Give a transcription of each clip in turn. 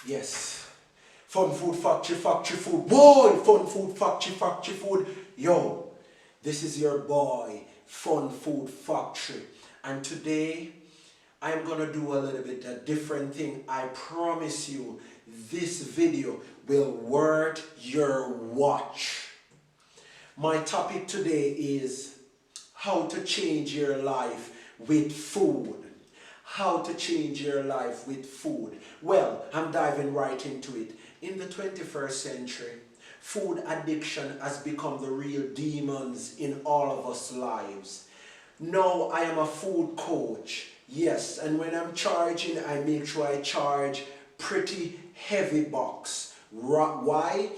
Yes. Fun food, factory food. Boy, fun food, factory food. Yo, this is your boy, Fun Food Factory. And today, I'm gonna do a little bit a different thing. I promise you, this video will worth your watch. My topic today is how to change your life with food. How to change your life with food. Well, I'm diving right into it. In the 21st century, food addiction has become the real demons in all of us lives. Now I am a food coach. Yes, and when I'm charging, I make sure I charge pretty heavy bucks. Why?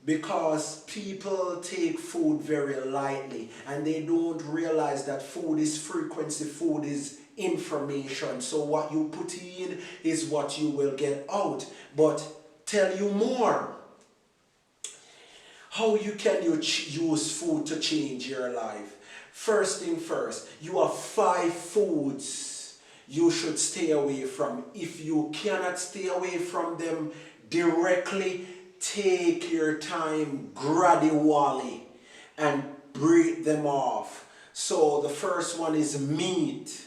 Because people take food very lightly and they don't realize that food is frequency, food is information. So what you put in is what you will get out. But tell you more. How you can use food to change your life? First thing first, you have 5 foods you should stay away from. If you cannot stay away from them directly, take your time gradually and break them off. So the first one is meat,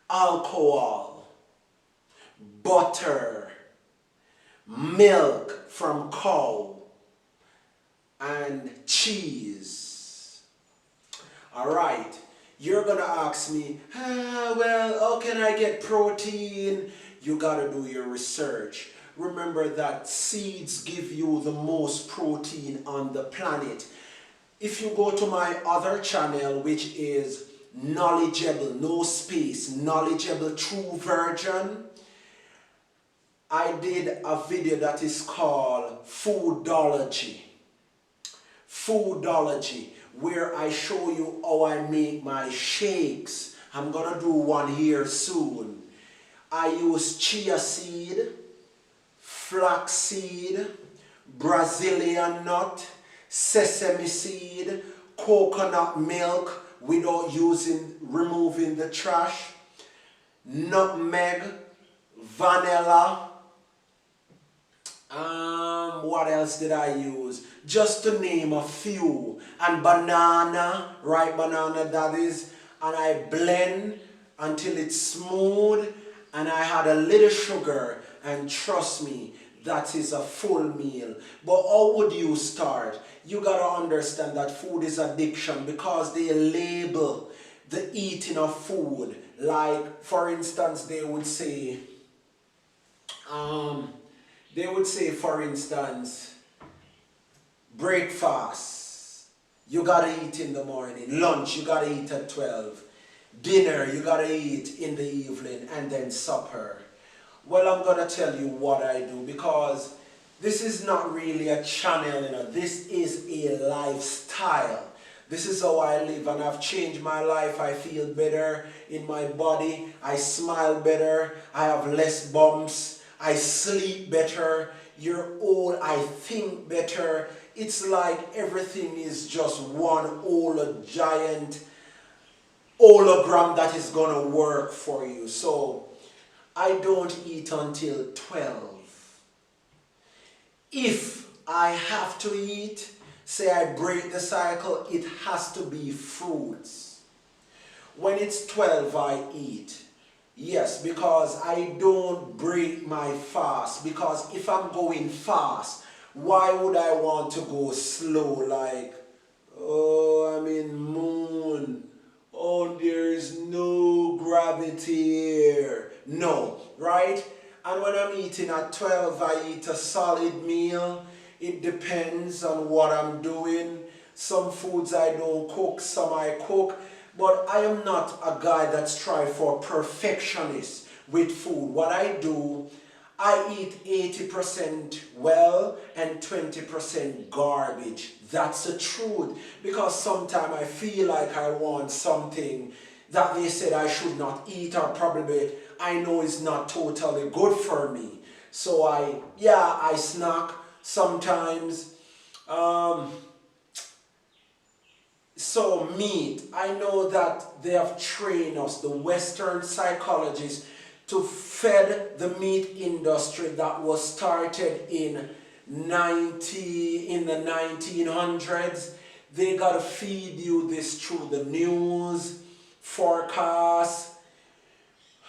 alcohol, butter, milk from cow, and cheese. Alright, you're gonna ask me, well, how can I get protein? You gotta do your research. Remember that seeds give you the most protein on the planet. If you go to my other channel, which is Knowledgeable, no space, Knowledgeable True Virgin, I did a video that is called Foodology. Foodology, where I show you how I make my shakes. I'm gonna do one here soon. I use chia seed, flaxseed, Brazilian nut, sesame seed, coconut milk without removing the trash, nutmeg, vanilla. What else did I use? Just to name a few. And banana, ripe banana that is. And I blend until it's smooth. And I had a little sugar. And trust me, that is a full meal. But how would you start? You gotta understand that food is addiction because they label the eating of food. Like, for instance, they would say, for instance, breakfast, you gotta eat in the morning. Lunch, you gotta eat at 12. Dinner, you gotta eat in the evening. And then supper. Well, I'm gonna tell you what I do because this is not really a channel, you know. This is a lifestyle. This is how I live and I've changed my life. I feel better in my body. I smile better. I have less bumps. I sleep better. You're old. I think better. It's like everything is just one old giant hologram that is gonna work for you. So I don't eat until 12. If I have to eat, say I break the cycle, it has to be fruits. When it's 12, I eat. Yes, because I don't break my fast. Because if I'm going fast, why would I want to go slow? Like, oh, I'm in moon. Oh, there is no gravity here. No, right? And when I'm eating at 12, I eat a solid meal. It depends on what I'm doing. Some foods I don't cook, some I cook. But I am not a guy that strives for perfectionist with food. What I do, I eat 80% well and 20% garbage. That's the truth. Because sometimes I feel like I want something that they said I should not eat, or probably I know it's not totally good for me. So I snack sometimes. So meat, I know that they have trained us, the Western psychologists, to fed the meat industry that was started in the 1900s. They gotta feed you this through the news, forecasts,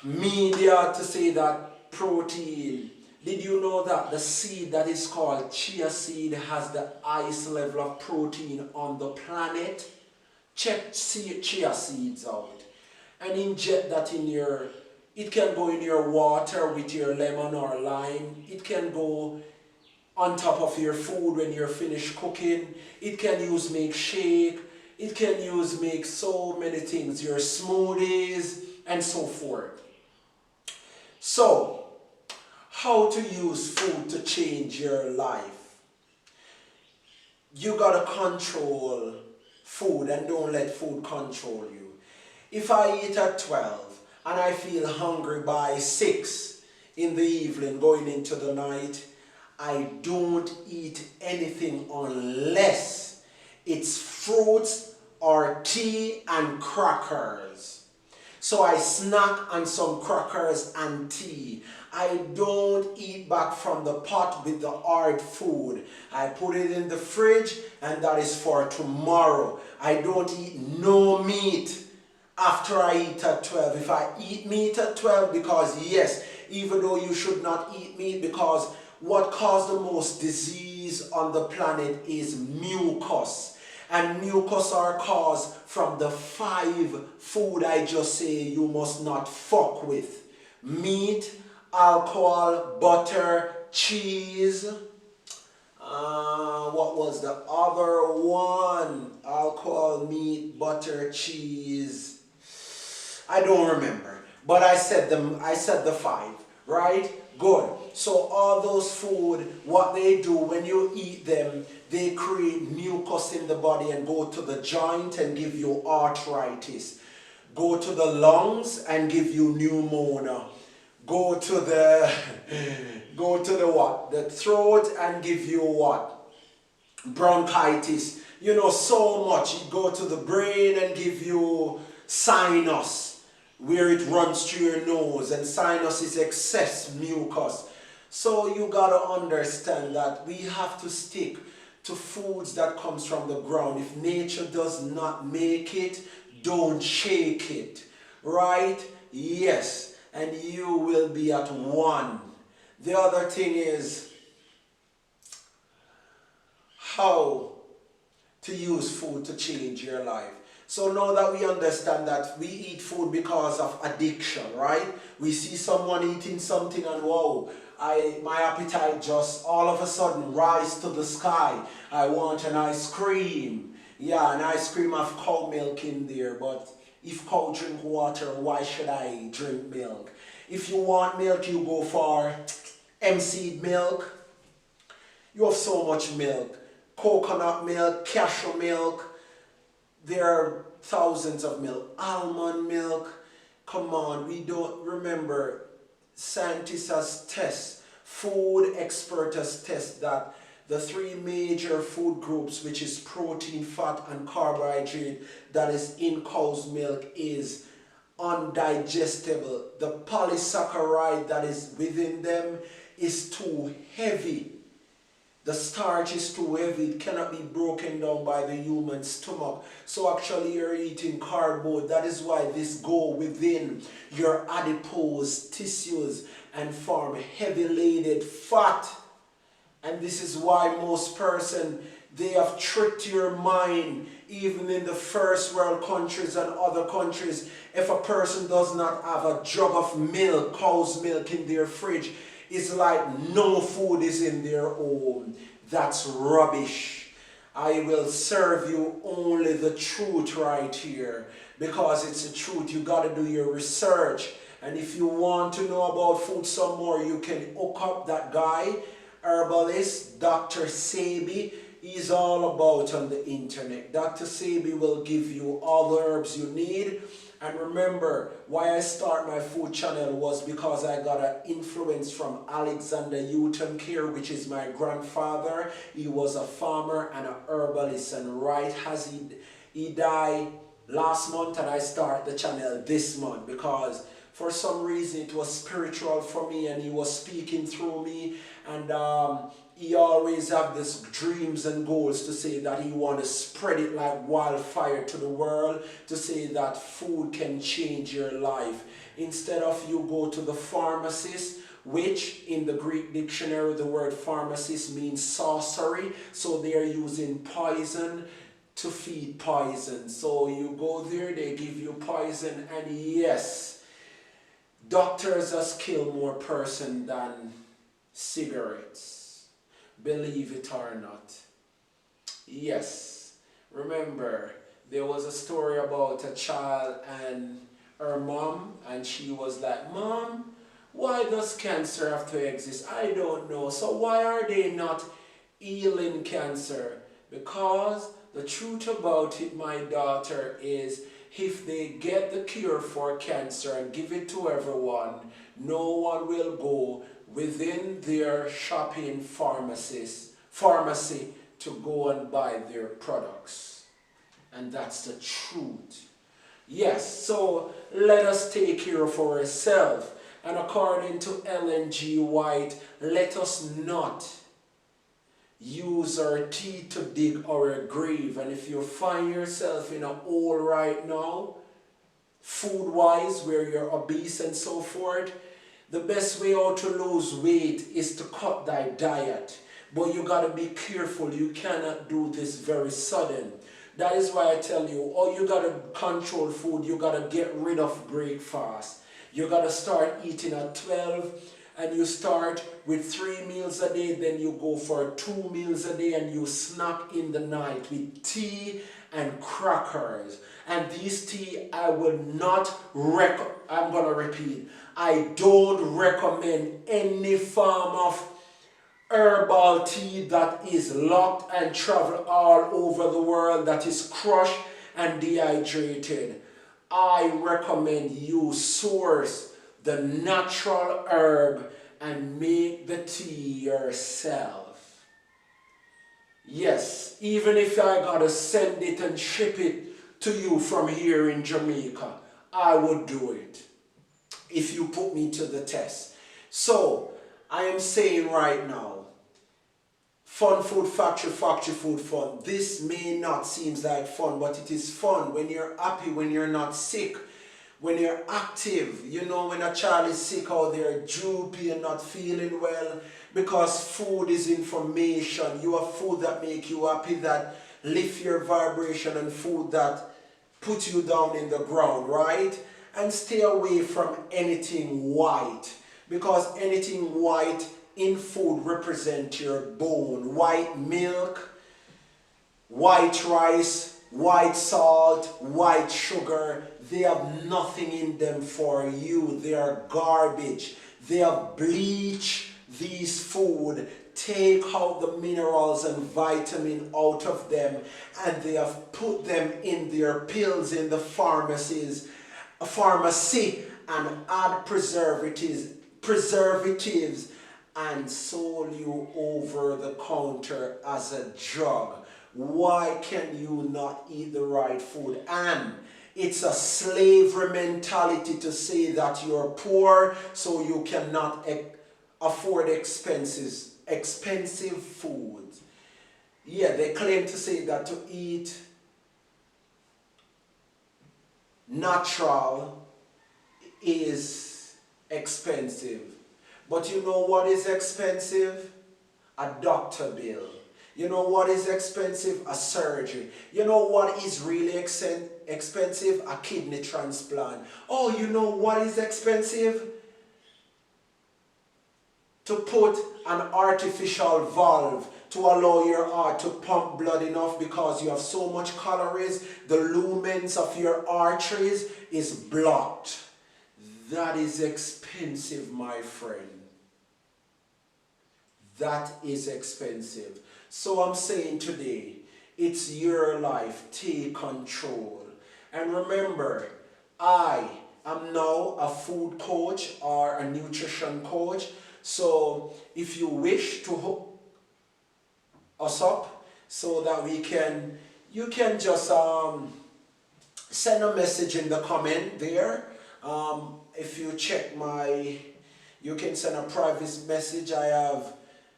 media to say that protein. Did you know that the seed that is called chia seed has the highest level of protein on the planet? Check chia seeds out and inject that in your, it can go in your water with your lemon or lime. It can go on top of your food when you're finished cooking. It can use make shake. It can use make so many things, your smoothies and so forth. So, how to use food to change your life? You gotta control food and don't let food control you. If I eat at 12 and I feel hungry by 6 in the evening going into the night, I don't eat anything unless it's fruits or tea and crackers. So I snack on some crackers and tea. I don't eat back from the pot with the hard food. I put it in the fridge and that is for tomorrow. I don't eat no meat after I eat at 12. If I eat meat at 12, because yes, even though you should not eat meat, because what causes the most disease on the planet is mucus. And mucus are caused from the 5 food I just say you must not fuck with. Meat, alcohol, butter, cheese. What was the other one? Alcohol, meat, butter, cheese. I don't remember. But I said the 5, right? Good. So all those food, what they do when you eat them, they create mucus in the body and go to the joint and give you arthritis. Go to the lungs and give you pneumonia. Go to the what? The throat and give you what? Bronchitis. You know, so much. You go to the brain and give you sinus, where it runs through your nose, and sinus is excess mucus. So you gotta understand that we have to stick to foods that comes from the ground. If nature does not make it, don't shake it, right? Yes, and you will be at one. The other thing is how to use food to change your life. So now that we understand that we eat food because of addiction, right? We see someone eating something and wow, my appetite just all of a sudden rise to the sky. I want an ice cream. Yeah, an ice cream have cow milk in there, but if cow drink water, why should I drink milk? If you want milk, you go for hemp milk. You have so much milk. Coconut milk, cashew milk. There are thousands of milk. Almond milk. Come on, we don't remember. Scientists has test, food experts has test that the 3 major food groups, which is protein, fat, and carbohydrate, that is in cow's milk is undigestible. The polysaccharide that is within them is too heavy. The starch is too heavy, it cannot be broken down by the human stomach. So actually you're eating cardboard. That is why this go within your adipose tissues and form heavy-laden fat. And this is why most person, they have tricked your mind, even in the first world countries and other countries. If a person does not have a jug of milk, cow's milk in their fridge, it's like no food is in their home. That's rubbish. I will serve you only the truth right here, because it's the truth. You got to do your research. And if you want to know about food some more, you can hook up that guy, herbalist, Dr. Sebi. He's all about on the internet. Dr. Sebi will give you all the herbs you need. And remember, why I start my food channel was because I got an influence from Alexander Newton Care, which is my grandfather. He was a farmer and a herbalist, and right as he died last month, and I start the channel this month, because for some reason it was spiritual for me, and he was speaking through me, and he always have this dreams and goals to say that he want to spread it like wildfire to the world, to say that food can change your life. Instead of you go to the pharmacist, which in the Greek dictionary the word pharmacist means sorcery, so they are using poison to feed poison. So you go there, they give you poison, and yes, doctors has killed more person than cigarettes. Believe it or not. Yes. Remember, there was a story about a child and her mom, and she was like, "Mom, why does cancer have to exist? I don't know. So why are they not healing cancer?" Because the truth about it, my daughter, is if they get the cure for cancer and give it to everyone, no one will go within their shopping pharmacy to go and buy their products. And that's the truth. Yes, so let us take care of ourselves. And according to Ellen G. White, let us not use our teeth to dig our grave. And if you find yourself in a hole right now, food-wise, where you're obese and so forth, the best way out to lose weight is to cut thy diet. But you got to be careful. You cannot do this very sudden. That is why I tell you, you got to control food. You got to get rid of breakfast. You got to start eating at 12, and you start with 3 meals a day, then you go for 2 meals a day, and you snack in the night with tea and crackers. And these tea, I will not I'm going to repeat, I don't recommend any form of herbal tea that is locked and travel all over the world, that is crushed and dehydrated. I recommend you source the natural herb and make the tea yourself. Yes, even if I gotta send it and ship it to you from here in Jamaica, I would do it if you put me to the test. So, I am saying right now, Fun Food Factory, Factory Food Fun. This may not seem like fun, but it is fun when you're happy, when you're not sick, when you're active. You know, when a child is sick out there, droopy and not feeling well, because food is information. You have food that make you happy, that lift your vibration, and food that put you down in the ground, right? And stay away from anything white, because anything white in food represent your bone. White milk, white rice, white salt, white sugar, they have nothing in them for you. They are garbage. They have bleached these food, take out the minerals and vitamin out of them, and they have put them in their pills in the pharmacy, and add preservatives, and sold you over the counter as a drug. Why can you not eat the right food? And it's a slavery mentality to say that you're poor, so you cannot afford expensive foods. Yeah, they claim to say that to eat natural is expensive. But you know what is expensive? A doctor bill. You know what is expensive? A surgery. You know what is really expensive? A kidney transplant. Oh, you know what is expensive? To put an artificial valve to allow your heart to pump blood enough, because you have so much calories, the lumens of your arteries is blocked. That is expensive, my friend. That is expensive. So I'm saying today, it's your life. Take control. And remember, I am now a food coach or a nutrition coach. So if you wish to hook us up so that you can just send a message in the comment there. if you check my, you can send a private message. I have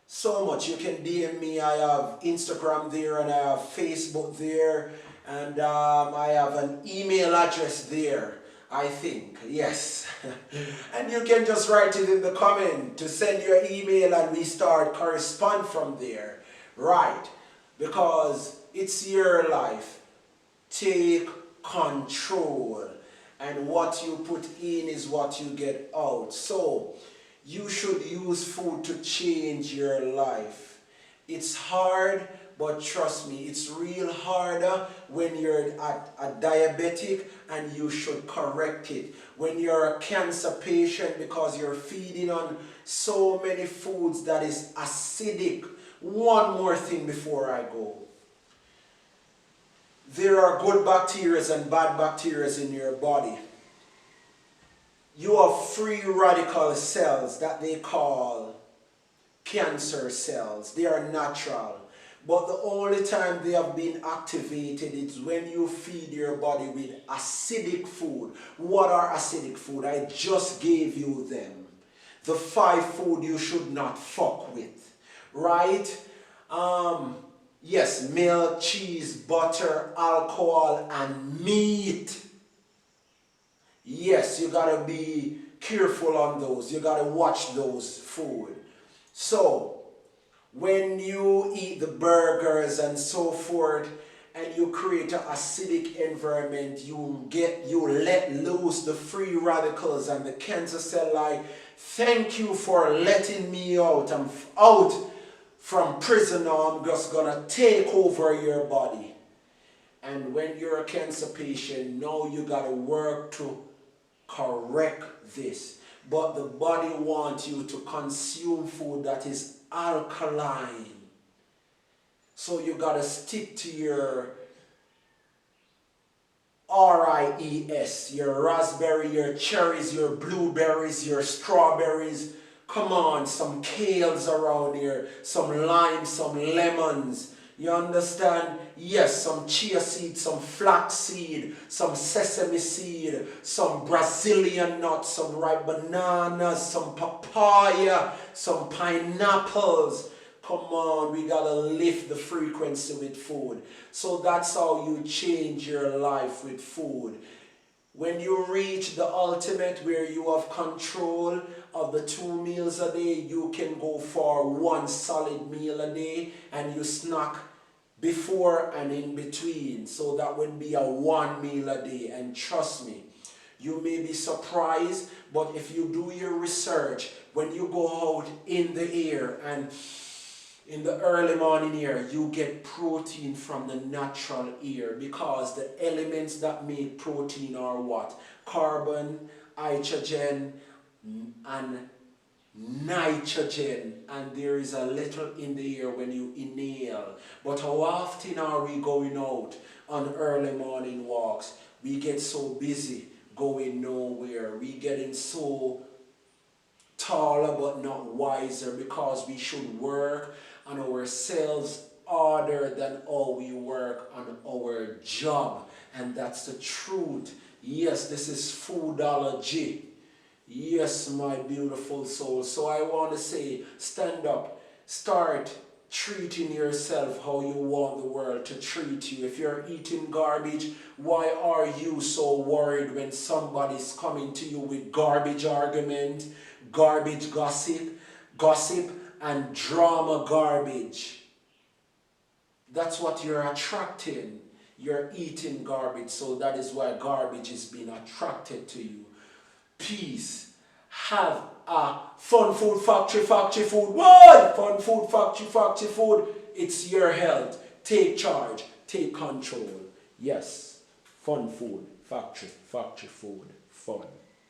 so much. You can DM me. I have Instagram there and I have Facebook there. And I have an email address there, I think. Yes. And you can just write it in the comment to send your email and we start correspond from there. Right. Because it's your life. Take control. And what you put in is what you get out. So, you should use food to change your life. It's hard, but trust me, it's real harder when you're a diabetic and you should correct it. When you're a cancer patient because you're feeding on so many foods that is acidic. One more thing before I go. There are good bacteria and bad bacteria in your body. You have free radical cells that they call cancer cells. They are natural. But the only time they have been activated is when you feed your body with acidic food. What are acidic food? I just gave you them. The 5 food you should not fuck with. Right? Yes, milk, cheese, butter, alcohol, and meat. Yes, you gotta be careful on those. You gotta watch those food. So, when you eat the burgers and so forth, and you create an acidic environment, you let loose the free radicals and the cancer cell like, thank you for letting me out. I'm out from prison now. I'm just gonna take over your body. And when you're a cancer patient, now you gotta work to correct this. But the body wants you to consume food that is alkaline. So you gotta stick to your RIES, your raspberry, your cherries, your blueberries, your strawberries. Come on, some kales around here, some limes, some lemons. You understand? Yes, some chia seed, some flax seed, some sesame seed, some Brazilian nuts, some ripe bananas, some papaya, some pineapples. Come on, we gotta lift the frequency with food. So that's how you change your life with food. When you reach the ultimate where you have control of the 2 meals a day, you can go for 1 solid meal a day and you snack before and in between. So that would be a 1 meal a day. And trust me, you may be surprised, but if you do your research, when you go out in the air and in the early morning air, you get protein from the natural air because the elements that make protein are what? Carbon, hydrogen, and nitrogen. And there is a little in the air when you inhale. But how often are we going out on early morning walks? We get so busy going nowhere. We getting so taller but not wiser because we should work on ourselves harder than how we work on our job. And that's the truth. Yes, this is foodology. Yes, my beautiful soul. So I want to say, stand up. Start treating yourself how you want the world to treat you. If you're eating garbage, why are you so worried when somebody's coming to you with garbage argument, garbage gossip, and drama garbage? That's what you're attracting. You're eating garbage, so that is why garbage is being attracted to you. Peace. Have a fun food factory food. Why? Fun food factory food. It's your health. Take charge. Take control. Yes. Fun food factory food. Fun.